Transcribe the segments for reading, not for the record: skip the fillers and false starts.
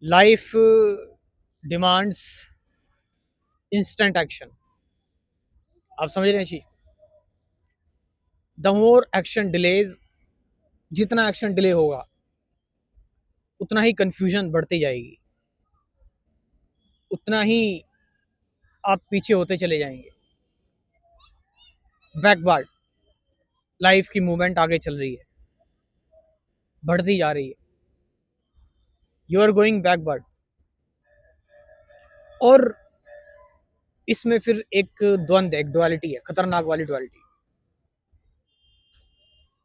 Life demands instant action. आप समझ रहे हैं चीज? द मोर एक्शन डिलेज, जितना एक्शन डिले होगा उतना ही कंफ्यूजन बढ़ती जाएगी, उतना ही आप पीछे होते चले जाएंगे। बैकवर्ड, लाइफ की मूवमेंट आगे चल रही है, बढ़ती जा रही है, यू आर गोइंग बैकवर्ड। और इसमें फिर एक द्वंद, एक डुअलिटी है, खतरनाक वाली duality.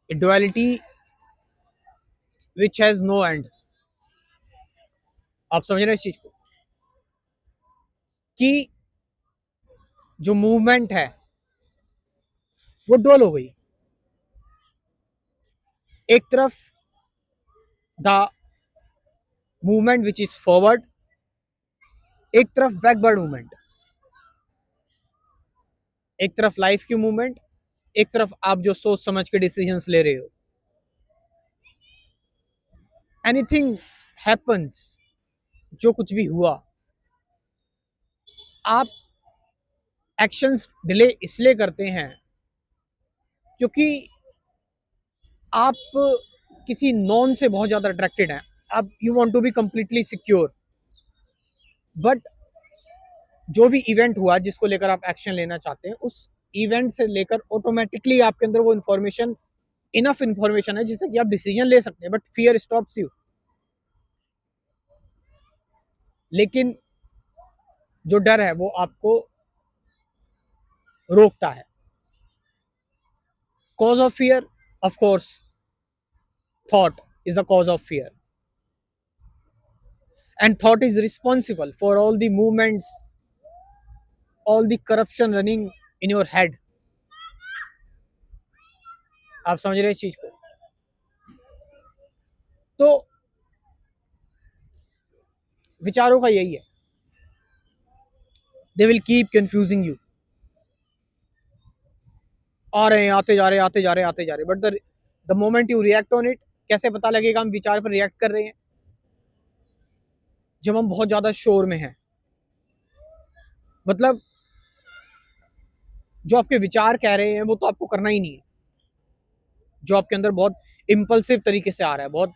Duality which has no end. आप समझ रहे हैं इस चीज को कि जो मूवमेंट है वो डुअल हो गई। एक तरफ the movement which is forward, एक तरफ बैकवर्ड मूवमेंट। एक तरफ लाइफ की मूवमेंट, एक तरफ आप जो सोच समझ के डिसीजंस ले रहे हो। एनीथिंग हैपन्स, जो कुछ भी हुआ, आप एक्शंस डिले इसलिए करते हैं क्योंकि आप किसी नॉन से बहुत ज्यादा अट्रैक्टेड हैं। आप you want to be completely secure, but जो भी इवेंट हुआ जिसको लेकर आप एक्शन लेना चाहते हैं, उस इवेंट से लेकर ऑटोमेटिकली आपके अंदर वो इन्फॉर्मेशन, इनफ इन्फॉर्मेशन है जिससे कि आप डिसीजन ले सकते हैं, बट फियर स्टॉप्स यू। लेकिन जो डर है वो आपको रोकता है। Cause of fear, of course thought is the cause of fear, and thought is responsible for all the movements, all the corruption running in your head। आप समझ रहे हैं इस चीज को? तो विचारों का यही है, they will keep confusing you. आ रहे हैं, आते जा रहे, आते जा रहे, आते जा रहे, but the moment you react on it, कैसे पता लगेगा हम विचार पर रिएक्ट कर रहे हैं? जब हम बहुत ज्यादा शोर में हैं। मतलब जो आपके विचार कह रहे हैं वो तो आपको करना ही नहीं है। जो आपके अंदर बहुत इम्पल्सिव तरीके से आ रहा है, बहुत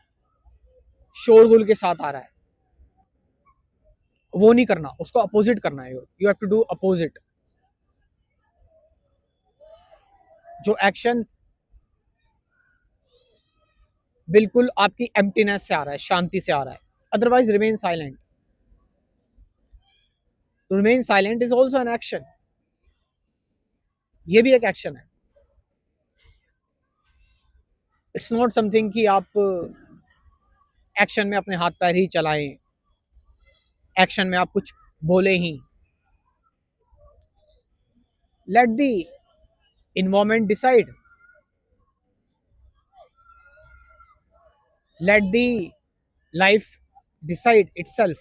शोरगुल के साथ आ रहा है, वो नहीं करना, उसको अपोजिट करना है। You have to do opposite. जो एक्शन बिल्कुल आपकी एम्प्टीनेस से आ रहा है, शांति से आ रहा है। Otherwise remain silent. Remain silent is also an action. ये भी एक एक्शन है। इट्स नॉट समथिंग कि आप एक्शन में अपने हाथ पैर ही चलाएं, एक्शन में आप कुछ बोले ही। Let the environment decide, let the life decide itself.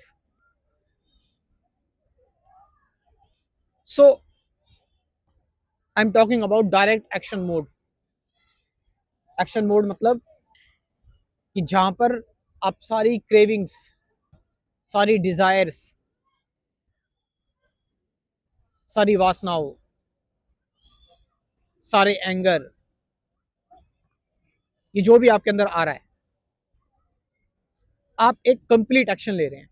So I am talking about direct action mode. Action mode मतलब कि जहां पर आप सारी क्रेविंग्स, सारी डिजायर्स, सारी वासनाओं, सारे एंगर, ये जो भी आपके अंदर आ रहा है, आप एक कंप्लीट एक्शन ले रहे हैं।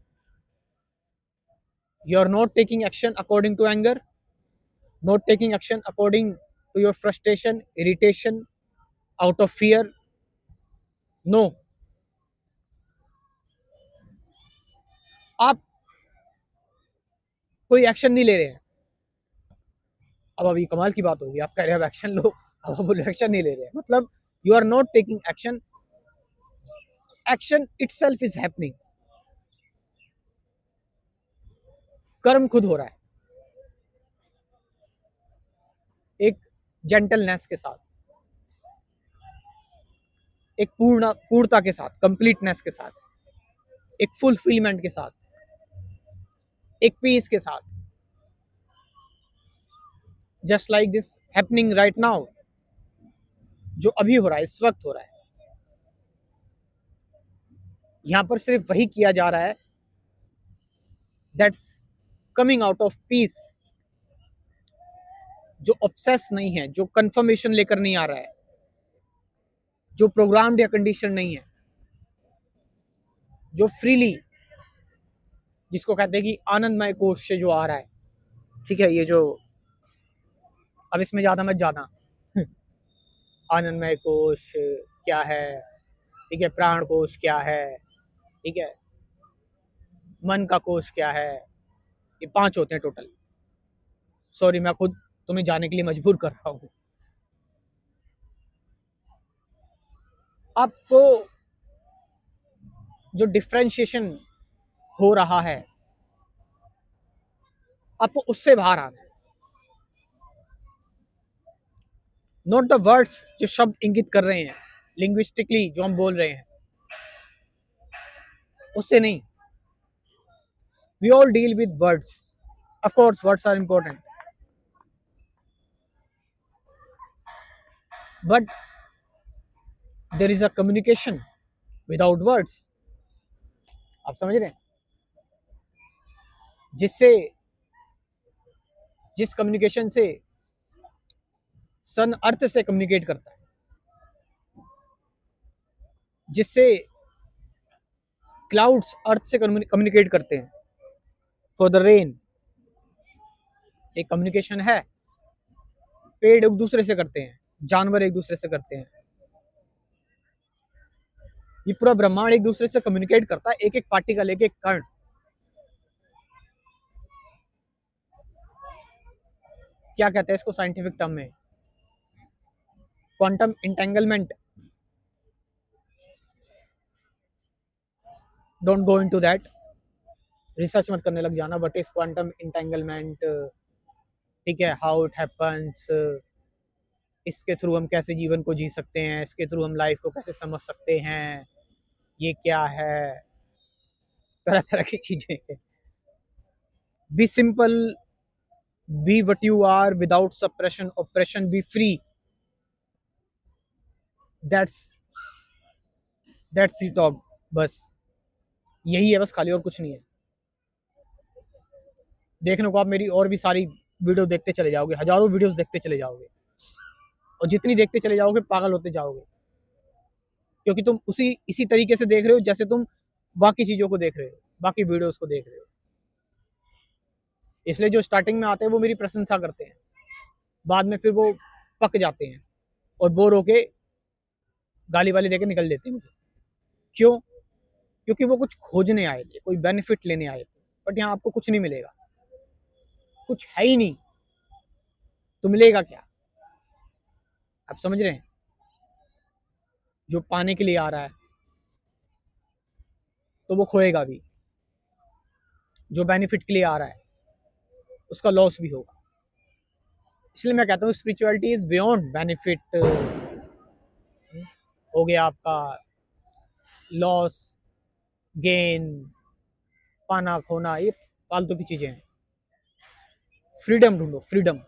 You are not taking action according to anger, not taking action according to your frustration, irritation, out of fear. No, आप कोई एक्शन नहीं ले रहे हैं। अब अभी कमाल की बात होगी, आप कह रहे हैं अब एक्शन लो, अब आप बोलो एक्शन नहीं ले रहे हैं। मतलब you are not taking action, action itself is happening. कर्म खुद हो रहा है, एक जेंटलनेस के साथ, एक पूर्णता के साथ, कंप्लीटनेस के साथ, एक फुलफिलमेंट के साथ, एक पीस के साथ। Just like this happening right now, जो अभी हो रहा है, इस वक्त हो रहा है। यहां पर सिर्फ वही किया जा रहा है that's coming out of peace, जो ऑब्सेस नहीं है, जो कंफर्मेशन लेकर नहीं आ रहा है, जो प्रोग्राम्ड या कंडीशन नहीं है, जो फ्रीली, जिसको कहते हैं कि आनंदमय कोश से जो आ रहा है। ठीक है, ये जो, अब इसमें ज़्यादा मत जाना आनंदमय कोश क्या है, ठीक है, प्राण कोश क्या है, ठीक है, मन का कोश क्या है, ये 5 होते हैं टोटल। सॉरी, मैं खुद तुम्हें जाने के लिए मजबूर कर रहा हूँ। आपको जो डिफ्रेंशिएशन हो रहा है, आपको उससे बाहर आना है। नॉट द वर्ड्स, जो शब्द इंगित कर रहे हैं लिंग्विस्टिकली, जो हम बोल रहे हैं, उससे नहीं। We all deal with words, of course words are important, but there is a communication without words. आप समझ रहे हैं? जिससे, जिस कम्युनिकेशन से सन अर्थ से कम्युनिकेट करता है, जिससे क्लाउड्स अर्थ से कम्युनिकेट करते हैं फॉर द रेन, एक कम्युनिकेशन है। पेड़ एक दूसरे से करते हैं, जानवर एक दूसरे से करते हैं, ये पूरा ब्रह्मांड एक दूसरे से कम्युनिकेट करता है, एक एक पार्टिकल, एक एक कण। क्या कहते हैं इसको साइंटिफिक टर्म में? Quantum entanglement. Don't go into that, research मत करने लग जाना, बट इज क्वांटम इंटेंगलमेंट, ठीक है, हाउ इट हैपन्स, इसके थ्रू हम कैसे जीवन को जी सकते हैं, इसके थ्रू हम लाइफ को कैसे समझ सकते हैं, ये क्या है, तरह तरह की चीजें। Be simple, be what you are without suppression operation, be free. That's that's the talk, बस यही है, बस खाली, और कुछ नहीं है। देखने को आप मेरी और भी सारी वीडियो देखते चले जाओगे, हजारों वीडियोस देखते चले जाओगे, और जितनी देखते चले जाओगे पागल होते जाओगे, क्योंकि तुम इसी तरीके से देख रहे हो जैसे तुम बाकी चीज़ों को देख रहे हो, बाकी वीडियोस को देख रहे हो। इसलिए जो स्टार्टिंग में आते हैं वो मेरी प्रशंसा करते हैं, बाद में फिर वो पक जाते हैं और बोर होके गाली वाली देके निकल देते हैं मुझे। क्यों? क्योंकि वो कुछ खोजने आए थे, कोई बेनिफिट लेने आए थे, बट यहाँ आपको कुछ नहीं मिलेगा, कुछ है ही नहीं, तो मिलेगा क्या? आप समझ रहे हैं? जो पाने के लिए आ रहा है तो वो खोएगा भी, जो बेनिफिट के लिए आ रहा है उसका लॉस भी होगा। इसलिए मैं कहता हूँ स्पिरिचुअलिटी इज बियॉन्ड बेनिफिट। हो गया आपका लॉस, गेन, पाना खोना, ये फालतू की चीजें हैं। फ्रीडम ढूंढो, freedom.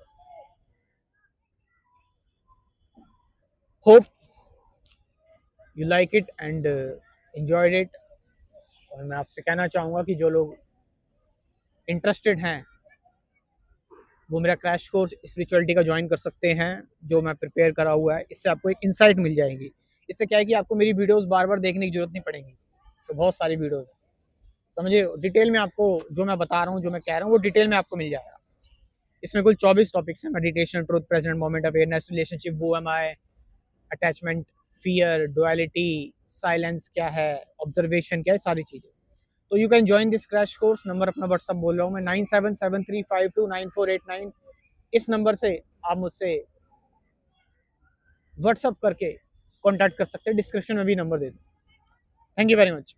Hope you like it and enjoyed it. और मैं आपसे कहना चाहूँगा कि जो लोग इंटरेस्टेड हैं वो मेरा क्रैश कोर्स स्पिरिचुअलिटी का ज्वाइन कर सकते हैं, जो मैं प्रिपेयर करा हुआ है। इससे आपको एक इंसाइट मिल जाएगी। इससे क्या है कि आपको मेरी वीडियोस बार बार देखने की जरूरत नहीं पड़ेगी, तो बहुत सारी वीडियोस हैं, समझिए, डिटेल में आपको जो मैं बता रहा हूँ, जो मैं कह रहा हूँ, वो डिटेल में आपको मिल जाएगा। इसमें कुल 24 टॉपिक्स हैं: meditation, truth, present moment, awareness, relationship, वो एम आई, अटैचमेंट, फियर, डुअलिटी, साइलेंस क्या है, ऑब्जर्वेशन क्या है, सारी चीज़ें। तो you can join this crash course. Number अपना व्हाट्सअप बोल रहा हूँ मैं, 9773529489। इस नंबर से आप मुझसे व्हाट्सअप करके कॉन्टैक्ट कर सकते हैं, डिस्क्रिप्शन में भी नंबर दे दूँ। Thank you very much.